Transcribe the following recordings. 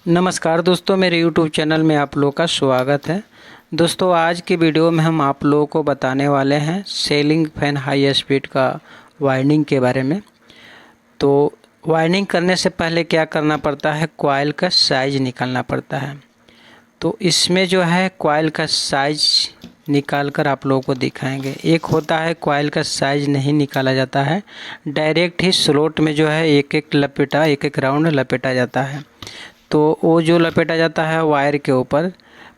नमस्कार दोस्तों, मेरे YouTube चैनल में आप लोगों का स्वागत है। दोस्तों, आज की वीडियो में हम आप लोगों को बताने वाले हैं सीलिंग फैन हाई स्पीड का वायरिंग के बारे में। तो वायरिंग करने से पहले क्या करना पड़ता है, कॉइल का साइज़ निकालना पड़ता है। तो इसमें जो है कॉइल का साइज़ निकाल कर आप लोगों को दिखाएंगे। एक होता है कॉइल का साइज़ नहीं निकाला जाता है, डायरेक्ट ही स्लॉट में जो है एक एक राउंड लपेटा जाता है। तो वो जो लपेटा जाता है वायर के ऊपर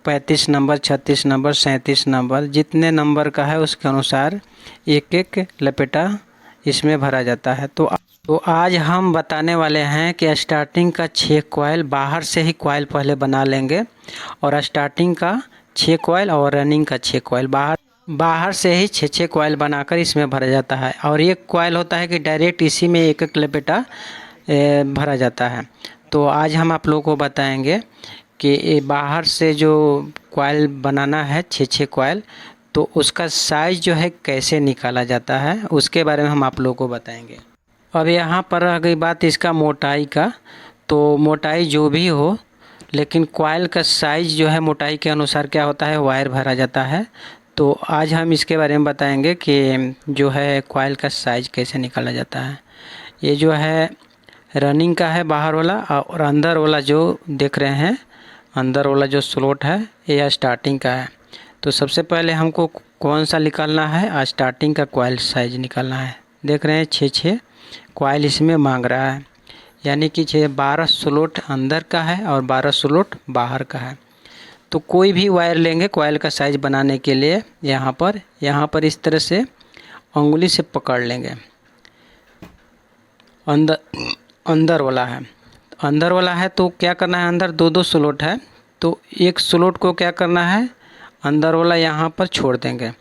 35 नंबर, 36 नंबर, 37 नंबर, जितने नंबर का है उसके अनुसार एक एक लपेटा इसमें भरा जाता है। तो आज हम बताने वाले हैं कि स्टार्टिंग का 6 कॉइल, बाहर से ही कॉइल पहले बना लेंगे और स्टार्टिंग का 6 कॉइल और रनिंग का 6 कॉइल बाहर से ही 6 कॉइल बनाकर इसमें भरा जाता है। और एक कॉइल होता है कि डायरेक्ट इसी में एक एक लपेटा भरा जाता है। तो आज हम आप लोगों को बताएंगे कि ये बाहर से जो कॉइल बनाना है 6 कॉइल, तो उसका साइज़ जो है कैसे निकाला जाता है उसके बारे में हम आप लोगों को बताएंगे। अब यहाँ पर आ गई बात इसका मोटाई का। तो मोटाई जो भी हो, लेकिन कॉइल का साइज़ जो है मोटाई के अनुसार क्या होता है, वायर भरा जाता है। तो आज हम इसके बारे में बताएंगे कि जो है कॉइल का साइज़ कैसे निकाला जाता है। ये जो है रनिंग का है बाहर वाला, और अंदर वाला जो देख रहे हैं, अंदर वाला जो स्लॉट है ये स्टार्टिंग का है। तो सबसे पहले हमको कौन सा निकालना है, स्टार्टिंग का कॉइल साइज निकालना है। देख रहे हैं 6 कॉइल इसमें मांग रहा है, यानी कि 12 स्लॉट अंदर का है और 12 स्लॉट बाहर का है। तो कोई भी वायर लेंगे कॉइल का साइज बनाने के लिए, यहाँ पर इस तरह से उंगली से पकड़ लेंगे। अंदर वाला है तो क्या करना है, अंदर दो स्लॉट है तो एक स्लॉट को क्या करना है, अंदर वाला यहाँ पर छोड़ देंगे,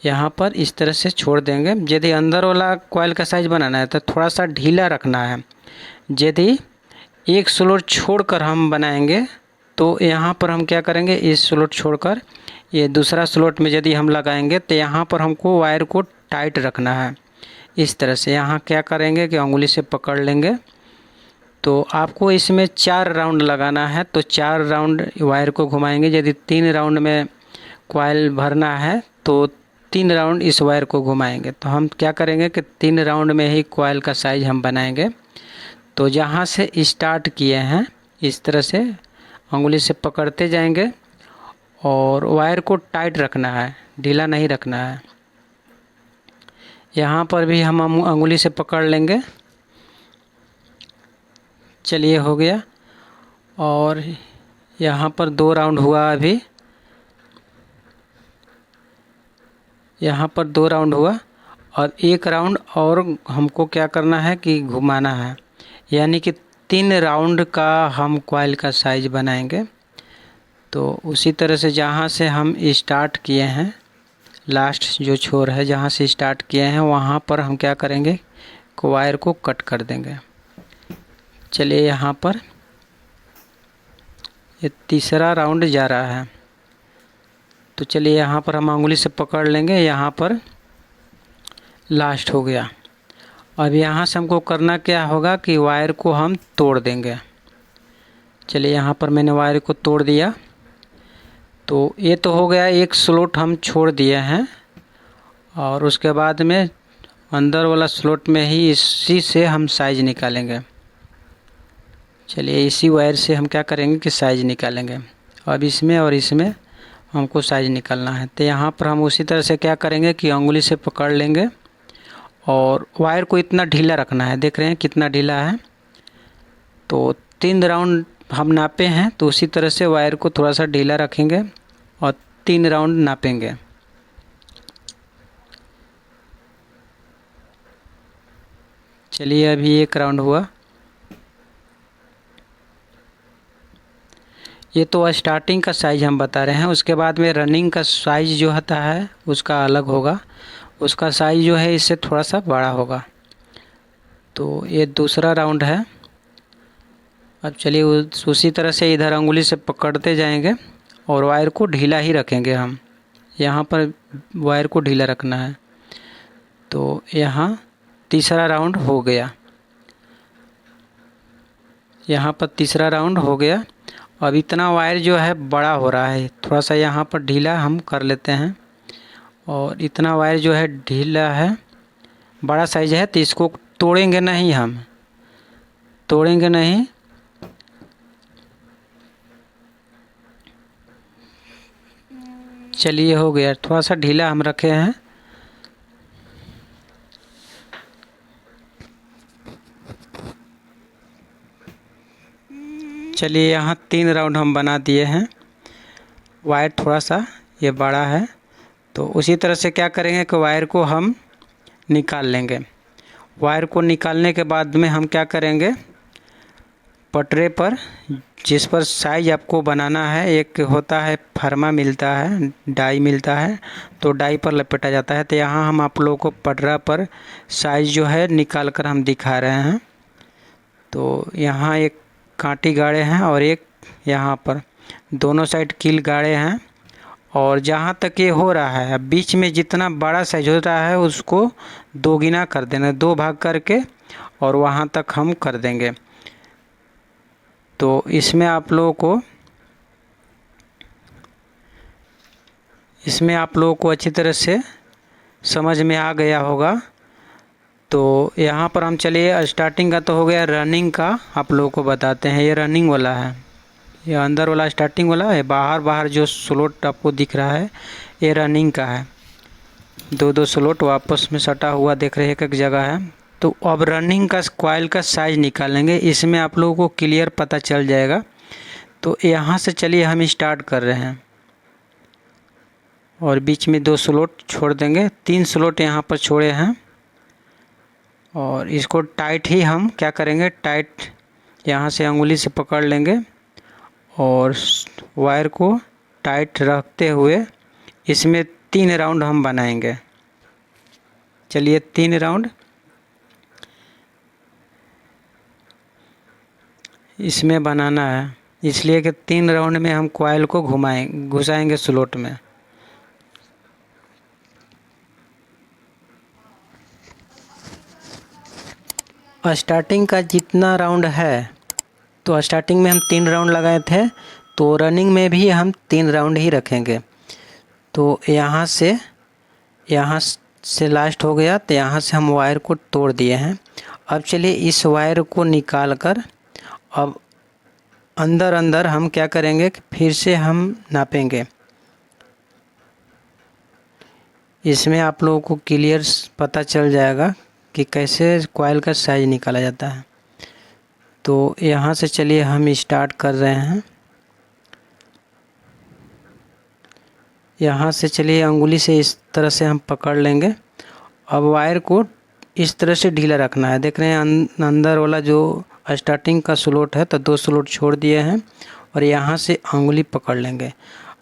यहाँ पर इस तरह से छोड़ देंगे। यदि अंदर वाला कॉइल का साइज बनाना है तो थोड़ा सा ढीला रखना है। यदि एक स्लॉट छोड़कर हम बनाएंगे तो यहाँ पर हम क्या करेंगे, इस स्लॉट छोड़कर ये दूसरा स्लॉट में यदि हम लगाएंगे तो यहाँ पर हमको वायर को टाइट रखना है। इस तरह से यहाँ क्या करेंगे कि उंगली से पकड़ लेंगे। तो आपको इसमें 4 राउंड लगाना है, तो 4 राउंड वायर को घुमाएंगे। यदि 3 राउंड में कॉइल भरना है तो 3 राउंड इस वायर को घुमाएंगे। तो हम क्या करेंगे कि 3 राउंड में ही कॉइल का साइज हम बनाएंगे। तो जहाँ से स्टार्ट किए हैं इस तरह से उंगली से पकड़ते जाएंगे और वायर को टाइट रखना है, ढीला नहीं रखना है। यहाँ पर भी हम उंगली से पकड़ लेंगे। चलिए, हो गया। और यहाँ पर 2 राउंड हुआ, अभी यहाँ पर 2 राउंड हुआ और 1 राउंड और हमको क्या करना है कि घुमाना है, यानी कि 3 राउंड का हम कॉइल का साइज बनाएंगे। तो उसी तरह से जहाँ से हम स्टार्ट किए हैं, लास्ट जो छोर है जहाँ से स्टार्ट किए हैं वहाँ पर हम क्या करेंगे, वायर को कट कर देंगे। चलिए, यहाँ पर ये तीसरा राउंड जा रहा है। तो चलिए यहाँ पर हम उंगली से पकड़ लेंगे, यहाँ पर लास्ट हो गया। अब यहाँ से हमको करना क्या होगा कि वायर को हम तोड़ देंगे। चलिए, यहाँ पर मैंने वायर को तोड़ दिया। तो ये तो हो गया, एक स्लॉट हम छोड़ दिए हैं और उसके बाद में अंदर वाला स्लॉट में ही इसी से हम साइज निकालेंगे। चलिए, इसी वायर से हम क्या करेंगे कि साइज निकालेंगे। अब इसमें और इसमें हमको साइज निकालना है। तो यहाँ पर हम उसी तरह से क्या करेंगे कि उंगली से पकड़ लेंगे और वायर को इतना ढीला रखना है। देख रहे हैं कितना ढीला है। तो 3 राउंड हम नापे हैं, तो उसी तरह से वायर को थोड़ा सा ढीला रखेंगे और 3 राउंड नापेंगे। चलिए, अभी 1 राउंड हुआ। ये तो स्टार्टिंग का साइज हम बता रहे हैं। उसके बाद में रनिंग का साइज जो होता है उसका अलग होगा, उसका साइज जो है इससे थोड़ा सा बड़ा होगा। तो ये दूसरा राउंड है। अब चलिए उसी तरह से इधर उंगली से पकड़ते जाएंगे और वायर को ढीला ही रखेंगे। हम यहाँ पर वायर को ढीला रखना है। तो यहाँ तीसरा राउंड हो गया। यहाँ पर तीसरा राउंड हो गया। अब इतना वायर जो है बड़ा हो रहा है, थोड़ा सा यहाँ पर ढीला हम कर लेते हैं। और इतना वायर जो है ढीला है, बड़ा साइज है, तो इसको तोड़ेंगे नहीं, हम तोड़ेंगे नहीं। चलिए हो गया, थोड़ा सा ढीला हम रखे हैं। चलिए यहाँ 3 राउंड हम बना दिए हैं। वायर थोड़ा सा ये बड़ा है, तो उसी तरह से क्या करेंगे कि वायर को हम निकाल लेंगे। वायर को निकालने के बाद में हम क्या करेंगे, पटरे पर जिस पर साइज आपको बनाना है, एक होता है फरमा मिलता है, डाई मिलता है, तो डाई पर लपेटा जाता है। तो यहाँ हम आप लोगों को पटरा पर साइज जो है निकाल कर हम दिखा रहे हैं। तो यहाँ एक कांटी गाड़े हैं और एक यहाँ पर दोनों साइड कील गाड़े हैं। और जहाँ तक ये हो रहा है, अब बीच में जितना बड़ा साइज हो रहा है उसको 2 गुना कर देना, 2 भाग करके, और वहाँ तक हम कर देंगे। तो इसमें आप लोगों को अच्छी तरह से समझ में आ गया होगा। तो यहाँ पर हम चलिए, स्टार्टिंग का तो हो गया, रनिंग का आप लोगों को बताते हैं। ये रनिंग वाला है, ये अंदर वाला स्टार्टिंग वाला है। बाहर जो स्लॉट आपको दिख रहा है ये रनिंग का है। 2 स्लॉट वापस में सटा हुआ देख रहे हैं, एक जगह है। तो अब रनिंग का कॉइल का साइज निकालेंगे, इसमें आप लोगों को क्लियर पता चल जाएगा। तो यहाँ से चलिए हम स्टार्ट कर रहे हैं, और बीच में 2 स्लॉट छोड़ देंगे, 3 स्लॉट यहाँ पर छोड़े हैं। और इसको टाइट ही हम क्या करेंगे, टाइट यहाँ से अंगुली से पकड़ लेंगे और वायर को टाइट रखते हुए इसमें 3 राउंड हम बनाएंगे। चलिए 3 राउंड इसमें बनाना है, इसलिए कि 3 राउंड में हम कॉइल को घुसाएंगे स्लॉट में। स्टार्टिंग का जितना राउंड है, तो स्टार्टिंग में हम 3 राउंड लगाए थे, तो रनिंग में भी हम 3 राउंड ही रखेंगे। तो यहाँ से लास्ट हो गया, तो यहाँ से हम वायर को तोड़ दिए हैं। अब चलिए इस वायर को निकाल कर अब अंदर हम क्या करेंगे कि फिर से हम नापेंगे। इसमें आप लोगों को क्लियर पता चल जाएगा कि कैसे कॉइल का साइज निकाला जाता है। तो यहाँ से चलिए हम स्टार्ट कर रहे हैं। यहाँ से चलिए अंगुली से इस तरह से हम पकड़ लेंगे। अब वायर को इस तरह से ढीला रखना है। देख रहे हैं अंदर वाला जो स्टार्टिंग का स्लॉट है, तो 2 स्लॉट छोड़ दिए हैं, और यहाँ से अंगुली पकड़ लेंगे।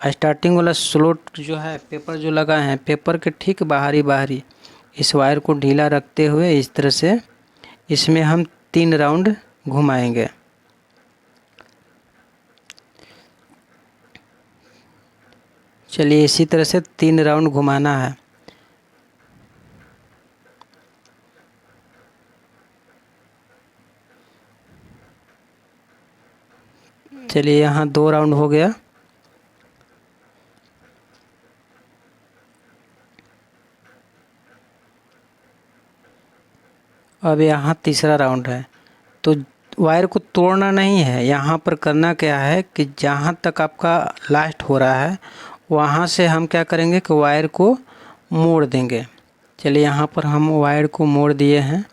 स्टार्टिंग वाला स्लॉट जो है, पेपर जो लगा है, पेपर के ठीक बाहरी इस वायर को ढीला रखते हुए इस तरह से इसमें हम 3 राउंड घुमाएंगे। चलिए इसी तरह से 3 राउंड घुमाना है। चलिए यहाँ 2 राउंड हो गया। अब यहाँ तीसरा राउंड है। तो वायर को तोड़ना नहीं है, यहाँ पर करना क्या है कि जहाँ तक आपका लास्ट हो रहा है वहाँ से हम क्या करेंगे कि वायर को मोड़ देंगे। चलिए यहाँ पर हम वायर को मोड़ दिए हैं।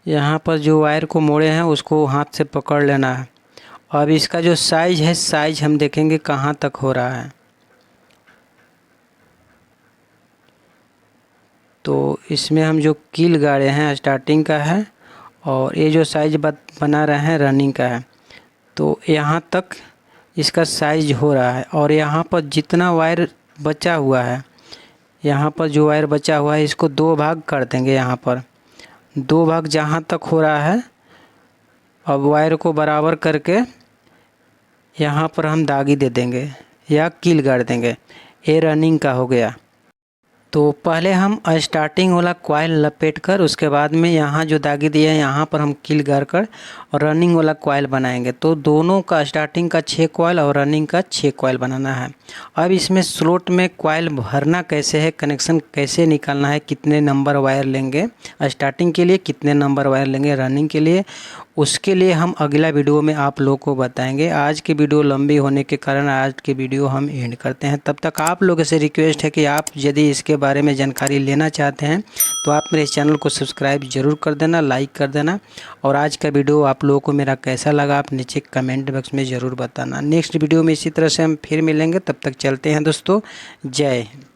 यहाँ पर जो वायर को मोड़े हैं उसको हाथ से पकड़ लेना है। अब इसका जो साइज है, साइज हम देखेंगे कहाँ तक हो रहा है। तो इसमें हम जो कील गाड़े हैं स्टार्टिंग का है, और ये जो साइज बना रहे हैं रनिंग का है। तो यहाँ तक इसका साइज हो रहा है। और यहाँ पर जितना वायर बचा हुआ है, यहाँ पर जो वायर बचा हुआ है इसको 2 भाग कर देंगे। यहाँ पर 2 भाग जहाँ तक हो रहा है, अब वायर को बराबर करके यहाँ पर हम दागी दे देंगे या कील गाड़ देंगे। ये रनिंग का हो गया। तो पहले हम स्टार्टिंग वाला कॉइल लपेट कर उसके बाद में यहाँ जो दागी दिया है यहाँ पर हम कील गाड़ कर और रनिंग वाला कॉइल बनाएंगे। तो दोनों का स्टार्टिंग का 6 कॉइल और रनिंग का 6 कॉइल बनाना है। अब इसमें स्लॉट में कॉइल भरना कैसे है, कनेक्शन कैसे निकालना है, कितने नंबर वायर लेंगे स्टार्टिंग के लिए, कितने नंबर वायर लेंगे रनिंग के लिए, उसके लिए हम अगला वीडियो में आप लोग को बताएंगे। आज की वीडियो लंबी होने के कारण आज की वीडियो हम एंड करते हैं। तब तक आप लोगों से रिक्वेस्ट है कि आप यदि इसके बारे में जानकारी लेना चाहते हैं तो आप मेरे चैनल को सब्सक्राइब जरूर कर देना, लाइक कर देना। और आज का वीडियो आप लोगों को मेरा कैसा लगा आप नीचे कमेंट बॉक्स में ज़रूर बताना। नेक्स्ट वीडियो में इसी तरह से हम फिर मिलेंगे, तब तक चलते हैं दोस्तों। जय हिंद।